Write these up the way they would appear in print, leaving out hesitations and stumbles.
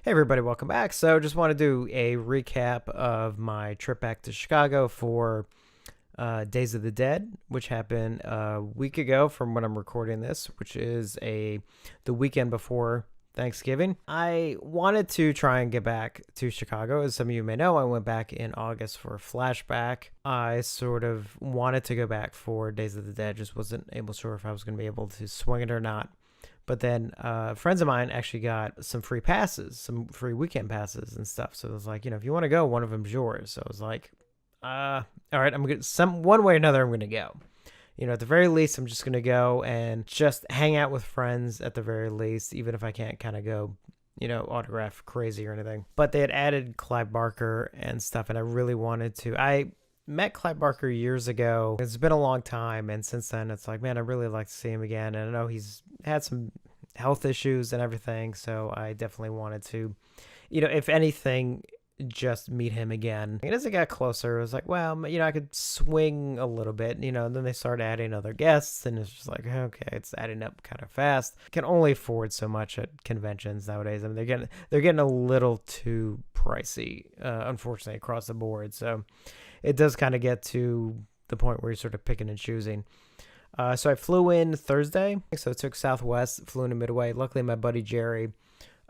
Hey everybody, welcome back. So just want to do a recap of my trip back to Chicago for Days of the Dead, which happened a week ago from when I'm recording this, which is the weekend before Thanksgiving. I wanted to try and get back to Chicago. As some of you may know, I went back in August for a flashback. I sort of wanted to go back for Days of the Dead, just wasn't sure if I was going to be able to swing it or not. But then friends of mine actually got some free passes, some free weekend passes and stuff. So it was like, if you want to go, one of them's yours. So I was like, all right, I'm gonna one way or another, I'm gonna go. At the very least, I'm just gonna go and just hang out with friends at the very least, even if I can't kind of go, autograph crazy or anything. But they had added Clive Barker and stuff, and I really wanted to. I met Clive Barker years ago. It's been a long time, and since then it's like, man, I really like to see him again. And I know he's had some health issues and everything, so I definitely wanted to, if anything, just meet him again. And as it got closer, it was like, well, I could swing a little bit, and then they started adding other guests, and it's just like, okay, it's adding up kind of fast. Can only afford so much at conventions nowadays. I mean, they're getting a little too pricey, unfortunately, across the board. So it does kind of get to the point where you're sort of picking and choosing. So I flew in Thursday. So I took Southwest, flew into Midway. Luckily, my buddy Jerry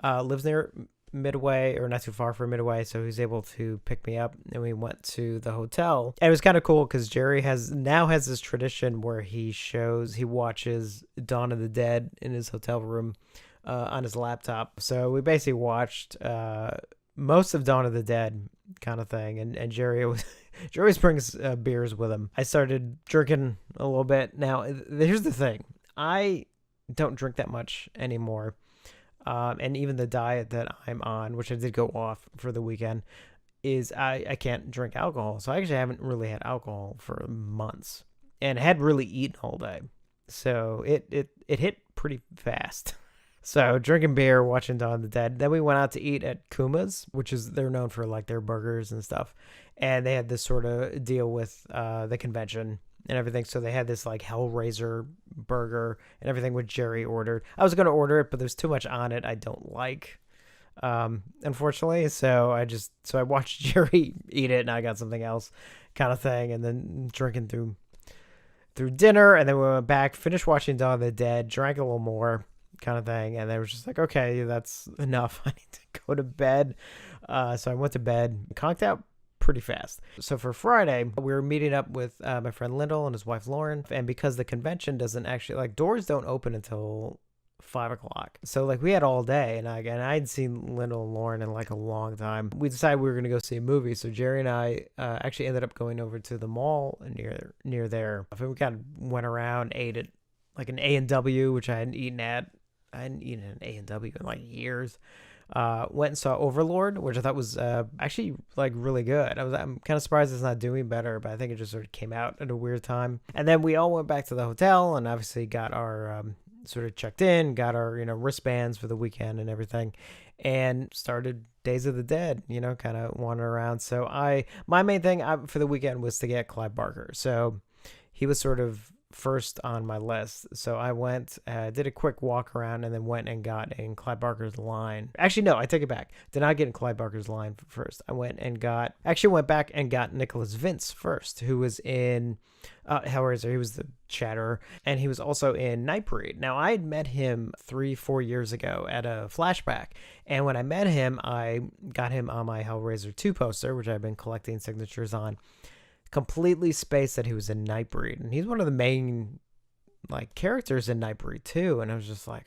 lives near Midway, or not too far from Midway, so he was able to pick me up, and we went to the hotel. And it was kind of cool because Jerry now has this tradition where he watches Dawn of the Dead in his hotel room on his laptop. So we basically watched most of Dawn of the Dead kind of thing, and Jerry always brings beers with him. I started drinking a little bit. Now, here's the thing. I don't drink that much anymore. And even the diet that I'm on, which I did go off for the weekend, is I can't drink alcohol. So I actually haven't really had alcohol for months and had really eaten all day. So it hit pretty fast. So drinking beer, watching Dawn of the Dead. Then we went out to eat at Kuma's, which is, they're known for like their burgers and stuff. And they had this sort of deal with the convention and everything. So they had this like Hellraiser burger and everything, which Jerry ordered. I was going to order it, but there's too much on it I don't like, unfortunately. So I watched Jerry eat it, and I got something else kind of thing. And then drinking through dinner. And then we went back, finished watching Dawn of the Dead, drank a little more kind of thing, and they were just like, okay, that's enough. I need to go to bed. So I went to bed, conked out pretty fast. So for Friday, we were meeting up with my friend Lyndall and his wife Lauren, and because the convention doesn't actually, like, doors don't open until 5:00, so like we had all day, and I hadn't seen Lyndall and Lauren in like a long time. We decided we were gonna go see a movie, so Jerry and I actually ended up going over to the mall near there. We kind of went around, ate at like an A&W, which I hadn't eaten at. I hadn't eaten an A&W in like years. Went and saw Overlord, which I thought was actually like really good. I'm kind of surprised it's not doing better, but I think it just sort of came out at a weird time. And then we all went back to the hotel and obviously got our sort of checked in, got our wristbands for the weekend and everything, and started Days of the Dead. Kind of wandering around. So my main thing for the weekend was to get Clive Barker. So he was sort of first on my list. So I went, did a quick walk around, and then went and got in Clive Barker's line. Actually, no, I take it back. Did not get in Clive Barker's line first. I went back and got Nicholas Vince first, who was in Hellraiser. He was the Chatterer, and he was also in Nightbreed. Now, I had met him 3-4 years ago at a flashback, and when I met him, I got him on my Hellraiser 2 poster, which I've been collecting signatures on. Completely spaced that he was in Nightbreed, and he's one of the main like characters in Nightbreed too, and I was just like,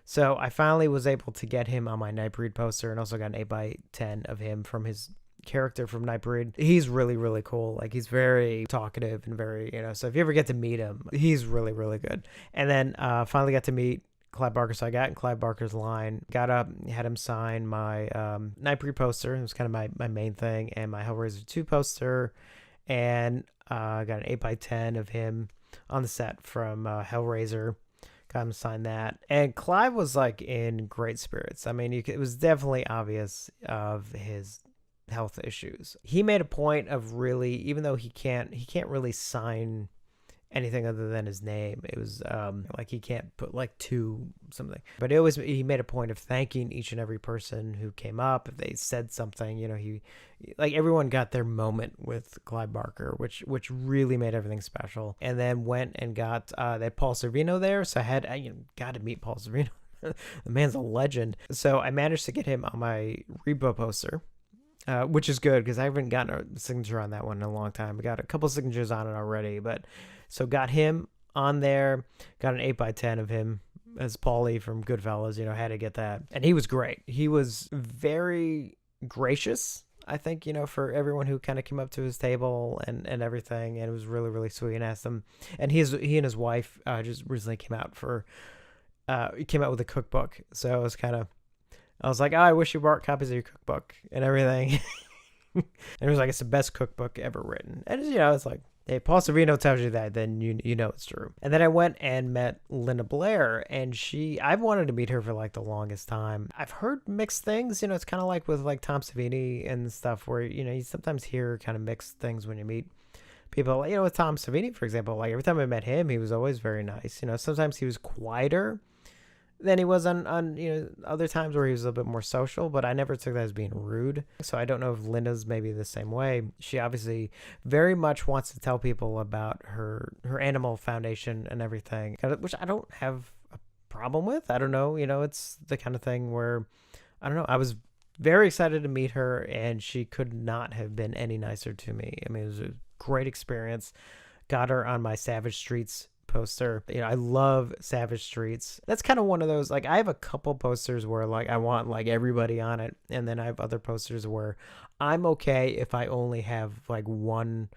So I finally was able to get him on my Nightbreed poster, and also got an 8x10 of him from his character from Nightbreed. He's really, really cool. Like, he's very talkative and very, so if you ever get to meet him, he's really, really good. And then finally got to meet Clive Barker, so I got in Clive Barker's line, got up, had him sign my Nightbreed poster. It was kind of my main thing, and my Hellraiser 2 poster, and got an 8x10 of him on the set from Hellraiser. Got him to sign that, and Clive was like in great spirits. I mean, it was definitely obvious of his health issues. He made a point of really, even though he can't really sign anything other than his name. It was like he can't put like two something. But he made a point of thanking each and every person who came up if they said something. He like everyone got their moment with Clive Barker, which really made everything special. And then went and got they had Paul Sorvino there, so I got to meet Paul Sorvino. The man's a legend. So I managed to get him on my Rebo poster. Which is good because I haven't gotten a signature on that one in a long time. I got a couple signatures on it already, but so got him on there, got an 8x10 of him as Paulie from Goodfellas, had to get that. And he was great. He was very gracious, I think, for everyone who kind of came up to his table and everything. And it was really, really sweet, and asked him, and he and his wife just recently came out with a cookbook. So it was kind of, I was like, I wish you brought copies of your cookbook and everything. And it was like, it's the best cookbook ever written. And, it's like, hey, Paul Sorvino tells you that, then you know it's true. And then I went and met Linda Blair, and I've wanted to meet her for like the longest time. I've heard mixed things, it's kind of like with like Tom Savini and stuff where, you sometimes hear kind of mixed things when you meet people. With Tom Savini, for example, like every time I met him, he was always very nice. Sometimes he was quieter than he was on other times where he was a little bit more social, but I never took that as being rude. So I don't know if Linda's maybe the same way. She obviously very much wants to tell people about her animal foundation and everything, which I don't have a problem with. I don't know, it's the kind of thing where, I don't know, I was very excited to meet her, and she could not have been any nicer to me. I mean, it was a great experience. Got her on my Savage Streets poster. I love Savage Streets. That's kind of one of those, like, I have a couple posters where like I want like everybody on it, and then I have other posters where I'm okay if I only have like one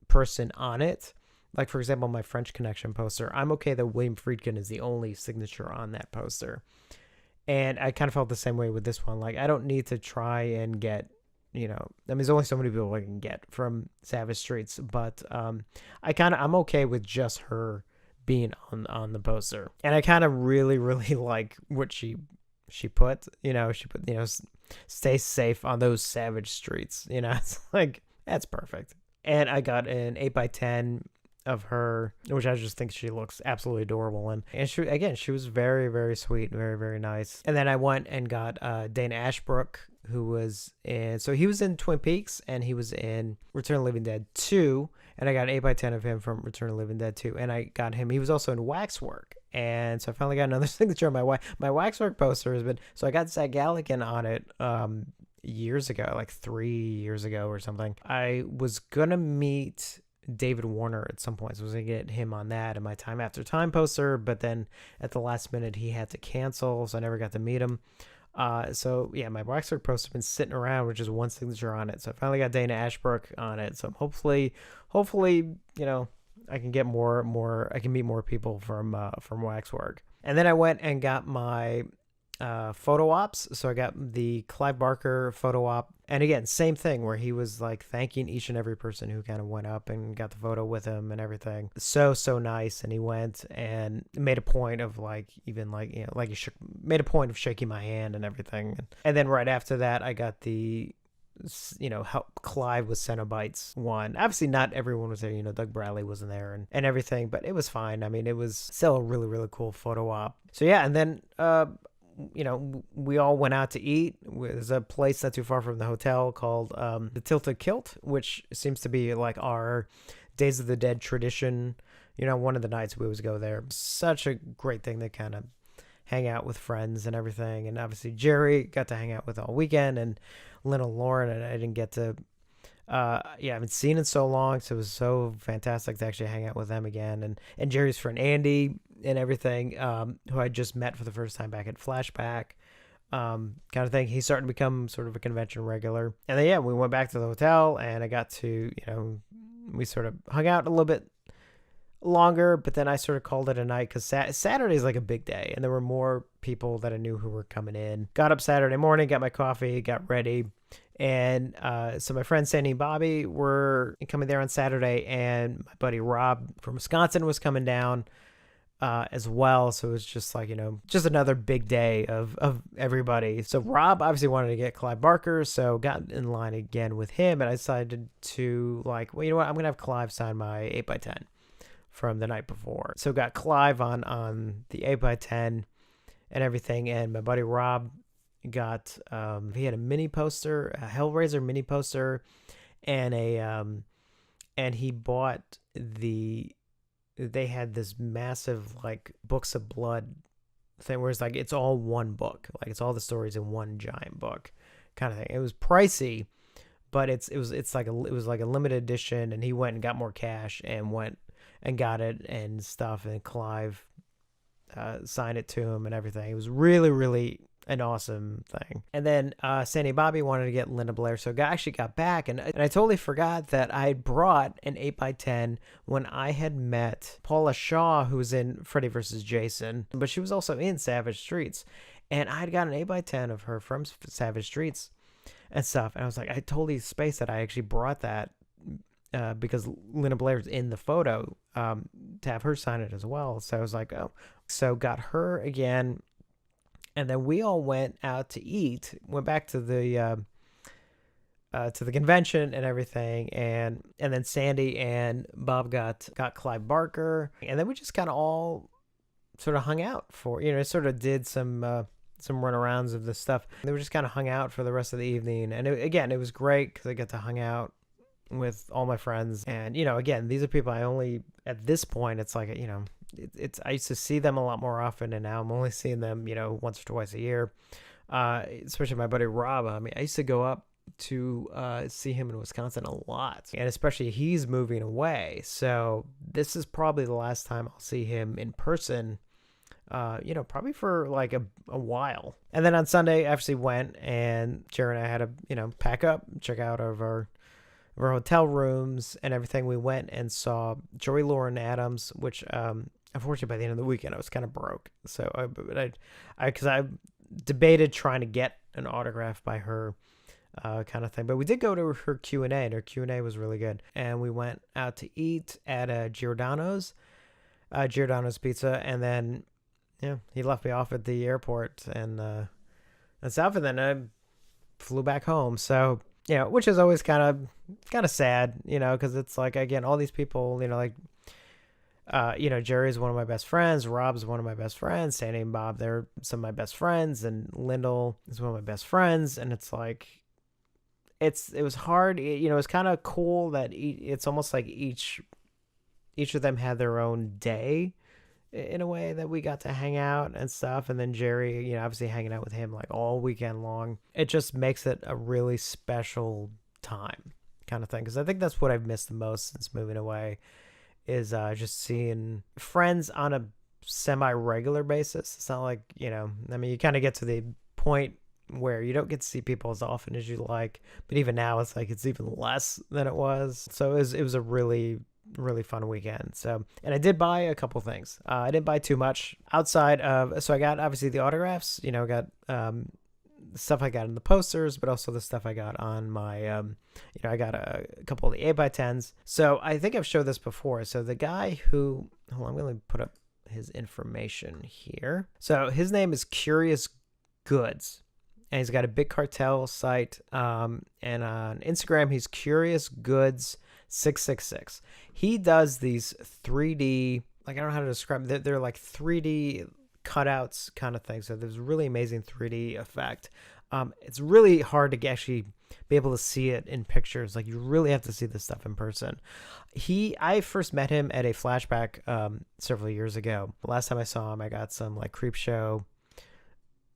person on it. Like, for example, my French Connection poster, I'm okay that William Friedkin is the only signature on that poster. And I kind of felt the same way with this one. Like, I don't need to try and get, there's only so many people I can get from Savage Streets, but I'm okay with just her being on the poster. And I kind of really, really like what she put, stay safe on those savage streets, it's like, that's perfect. And I got an 8x10 of her, which I just think she looks absolutely adorable in. And she was very, very sweet, very, very nice. And then I went and got Dana Ashbrook, who was he was in Twin Peaks, and he was in Return of the Living Dead 2, and I got an 8x10 of him from Return of the Living Dead 2, and I got him, he was also in Waxwork, and so I finally got another signature on my Waxwork poster has been, so I got Zach Galligan on it years ago, like 3 years ago or something. I was gonna meet David Warner at some point, so I was gonna get him on that in my Time After Time poster, but then at the last minute he had to cancel, so I never got to meet him. So yeah, my Waxwork poster has been sitting around with just one signature on it. So I finally got Dana Ashbrook on it. So hopefully, I can get I can meet more people from Waxwork. And then I went and got my photo ops. So I got the Clive Barker photo op, and again, same thing where he was like thanking each and every person who kind of went up and got the photo with him and everything. So nice. And he went and made a point of like, even like, like he made a point of shaking my hand and everything. And then right after that, I got the how Clive with Cenobites one. Obviously not everyone was there, Doug Bradley wasn't there and everything, but it was fine. I mean, it was still a really, really cool photo op. So yeah, and then we all went out to eat. There's a place not too far from the hotel called the Tilted Kilt, which seems to be like our Days of the Dead tradition. One of the nights we always go there. Such a great thing to kind of hang out with friends and everything. And obviously Jerry got to hang out with all weekend, and Lynn and Lauren, and I didn't get to I haven't seen in so long, so it was so fantastic to actually hang out with them again. And Jerry's friend Andy and everything, who I just met for the first time back at Flashback, kind of thing. He's starting to become sort of a convention regular. And then we went back to the hotel, and I got to, we sort of hung out a little bit longer, but then I sort of called it a night because Saturday is like a big day, and there were more people that I knew who were coming in. Got up Saturday morning, got my coffee, got ready. And so my friends Sandy and Bobby were coming there on Saturday, and my buddy Rob from Wisconsin was coming down as well. So it was just like, just another big day of everybody. So Rob obviously wanted to get Clive Barker, so got in line again with him, and I decided to like, well, you know what, I'm going to have Clive sign my 8x10. from the night before. So got Clive on the 8x10 and everything, and my buddy Rob got he had a mini poster, a Hellraiser mini poster, and and he bought they had this massive like Books of Blood thing where it's like it's all one book, like it's all the stories in one giant book kind of thing. It was pricey, but it was like a limited edition, and he went and got more cash and went and got it and stuff, and Clive signed it to him and everything. It was really, really an awesome thing. And then Sandy Bobby wanted to get Linda Blair, so actually got back, and I totally forgot that I had brought an 8x10 when I had met Paula Shaw, who was in Freddy vs. Jason, but she was also in Savage Streets, and I had got an 8x10 of her from Savage Streets and stuff, and I was like, I totally spaced that I actually brought that because Linda Blair's in the photo to have her sign it as well. So I was like, oh, so got her again. And then we all went out to eat, went back to the convention and everything, and then Sandy and Bob got Clive Barker, and then we just kind of all sort of hung out for, sort of did some runarounds of this stuff. And we just kind of hung out for the rest of the evening, and it was great because I got to hang out with all my friends, and again, these are people I only at this point it's like it's I used to see them a lot more often, and now I'm only seeing them once or twice a year, especially my buddy Rob. I mean, I used to go up to see him in Wisconsin a lot, and especially he's moving away, so this is probably the last time I'll see him in person, probably for like a while. And then on Sunday I actually went, and Jerry and I had to pack up, check out of our hotel rooms and everything. We went and saw Joey Lauren Adams, which unfortunately by the end of the weekend I was kind of broke, so I debated trying to get an autograph by her kind of thing, but we did go to her Q&A, and her Q&A was really good. And we went out to eat at Giordano's Pizza, and then he left me off at the airport and stuff, and then I flew back home. So which is always kind of sad, because it's like, again, all these people, Jerry's one of my best friends, Rob's one of my best friends, Sandy and Bob, they're some of my best friends, and Lyndall is one of my best friends, and it's like, it was hard, it's kind of cool that it's almost like each of them had their own day in a way that we got to hang out and stuff. And then Jerry, obviously hanging out with him like all weekend long. It just makes it a really special time kind of thing, because I think that's what I've missed the most since moving away is just seeing friends on a semi-regular basis. It's not like, I mean, you kind of get to the point where you don't get to see people as often as you like, but even now it's like it's even less than it was. So it was a really fun weekend. So, and I did buy a couple things. I didn't buy too much outside of, so I got obviously the autographs, I got stuff I got in the posters, but also the stuff I got on my, I got a couple of the 8x10s. So I think I've showed this before. So the guy who, hold on, I'm going to put up his information here. So his name is Curious Goods, and he's got a big cartel site, and on Instagram, he's Curious Goods 666. He does these 3D, like, I don't know how to describe them. They're like 3D cutouts kind of thing. So there's really amazing 3D effect. It's really hard to actually be able to see it in pictures. Like, you really have to see this stuff in person. I first met him at a flashback several years ago. The last time I saw him, I got some like Creep Show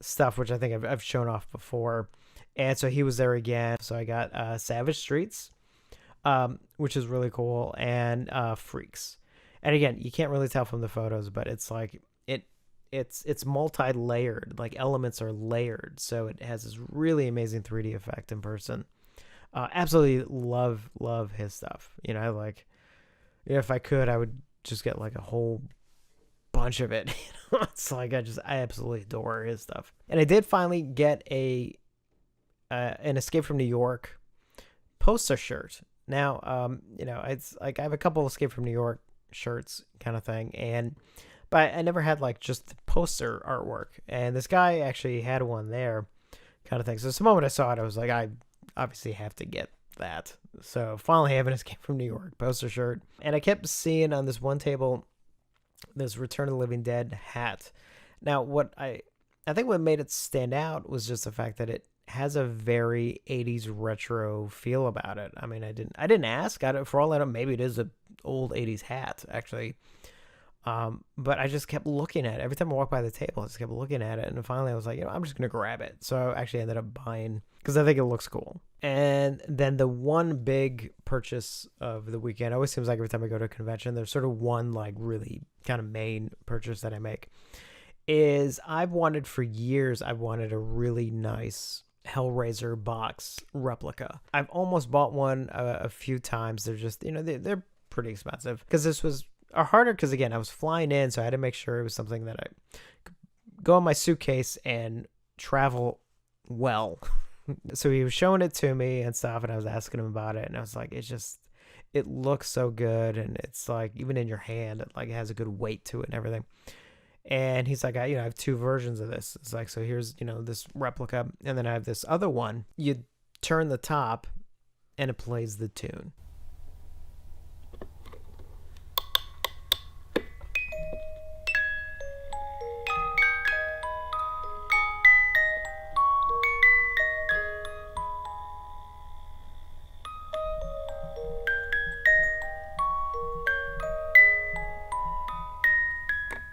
stuff, which I think I've shown off before. And so he was there again. So I got Savage Streets, which is really cool, and Freaks. And again, you can't really tell from the photos, but it's like it's multi-layered, like elements are layered, so it has this really amazing 3D effect in person. Absolutely love his stuff. If I could, I would just get like a whole bunch of it. It's like I absolutely adore his stuff. And I did finally get an Escape from New York poster shirt. Now, it's like I have a couple of Escape from New York shirts kind of thing, but I never had like just the poster artwork, and this guy actually had one there kind of thing. So the moment I saw it, I was like, I obviously have to get that. So finally having Escape from New York poster shirt. And I kept seeing on this one table this Return of the Living Dead hat. Now, I think what made it stand out was just the fact that it has a very 80s retro feel about it. I mean, I didn't ask. For all I know, maybe it is a old 80s hat actually. But I just kept looking at it. Every time I walked by the table, I just kept looking at it. And finally I was like, I'm just going to grab it. So I actually ended up buying because I think it looks cool. And then the one big purchase of the weekend, always seems like every time I go to a convention, there's sort of one like really kind of main purchase that I make, is I've wanted a really nice Hellraiser box replica. I've almost bought one a few times. They're just, they're pretty expensive because this was harder because, again, I was flying in, so I had to make sure it was something that I could go in my suitcase and travel well. So he was showing it to me and stuff, and I was asking him about it, and I was like, it looks so good, and it's like, even in your hand, it like has a good weight to it and everything. And he's like, I have two versions of this. It's like, so here's, this replica, and then I have this other one. You turn the top, and it plays the tune.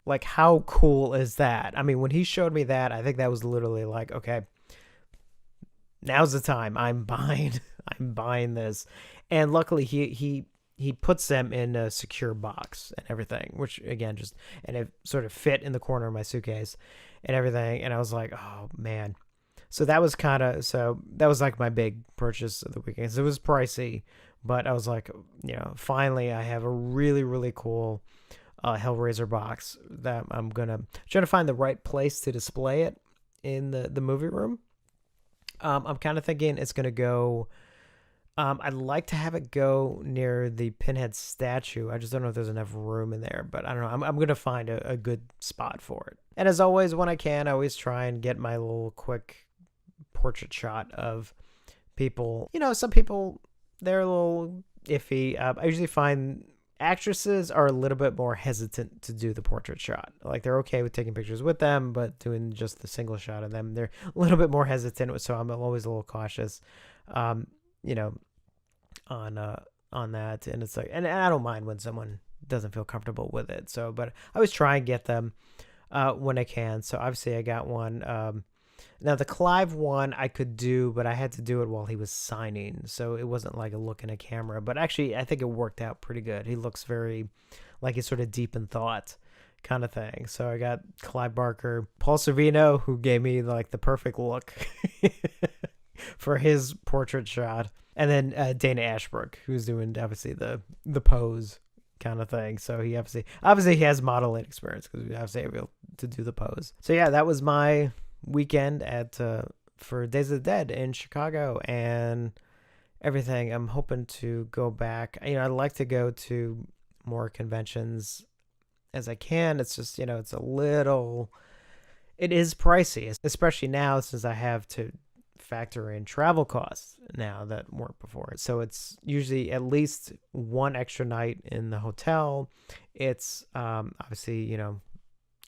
Like, how cool is that? I mean, when he showed me that, I think that was literally like, okay, now's the time. I'm buying this. And luckily he puts them in a secure box and everything, which again, and it sort of fit in the corner of my suitcase and everything. And I was like, oh man. So that was like my big purchase of the weekend. So it was pricey, but I was like, finally I have a really, really cool Hellraiser box that I'm trying to find the right place to display it in the movie room. I'm kind of thinking it's gonna go. I'd like to have it go near the Pinhead statue. I just don't know if there's enough room in there, but I don't know. I'm gonna find a good spot for it. And as always, when I can, I always try and get my little quick portrait shot of people. Some people, they're a little iffy. I usually find actresses are a little bit more hesitant to do the portrait shot. Like, they're okay with taking pictures with them, but doing just the single shot of them, they're a little bit more hesitant. So I'm always a little cautious, on that. And it's like, and I don't mind when someone doesn't feel comfortable with it. So, but I always try and get them when I can. So obviously I got one. Now the Clive one I could do, but I had to do it while he was signing, so it wasn't like a look in a camera. But actually, I think it worked out pretty good. He looks very like he's sort of deep in thought kind of thing. So I got Clive Barker, Paul Sorvino, who gave me like the perfect look for his portrait shot, and then Dana Ashbrook, who's doing obviously the pose kind of thing. So he obviously he has modeling experience because we obviously able to do the pose. So yeah, that was my weekend for Days of the Dead in Chicago and everything. I'm hoping to go back. I'd like to go to more conventions as I can. It's just, it is pricey, especially now since I have to factor in travel costs now that weren't before. So it's usually at least one extra night in the hotel. It's obviously,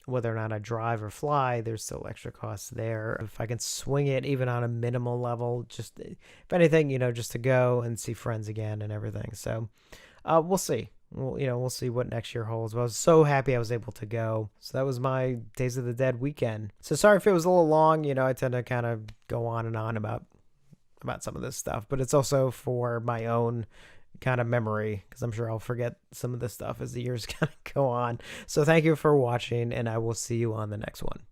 whether or not I drive or fly, there's still extra costs there. If I can swing it even on a minimal level, just if anything, just to go and see friends again and everything. So we'll see. We'll see what next year holds. But I was so happy I was able to go. So that was my Days of the Dead weekend. So sorry if it was a little long. I tend to kind of go on and on about some of this stuff, but it's also for my own kind of memory, because I'm sure I'll forget some of this stuff as the years kind of go on. So thank you for watching, and I will see you on the next one.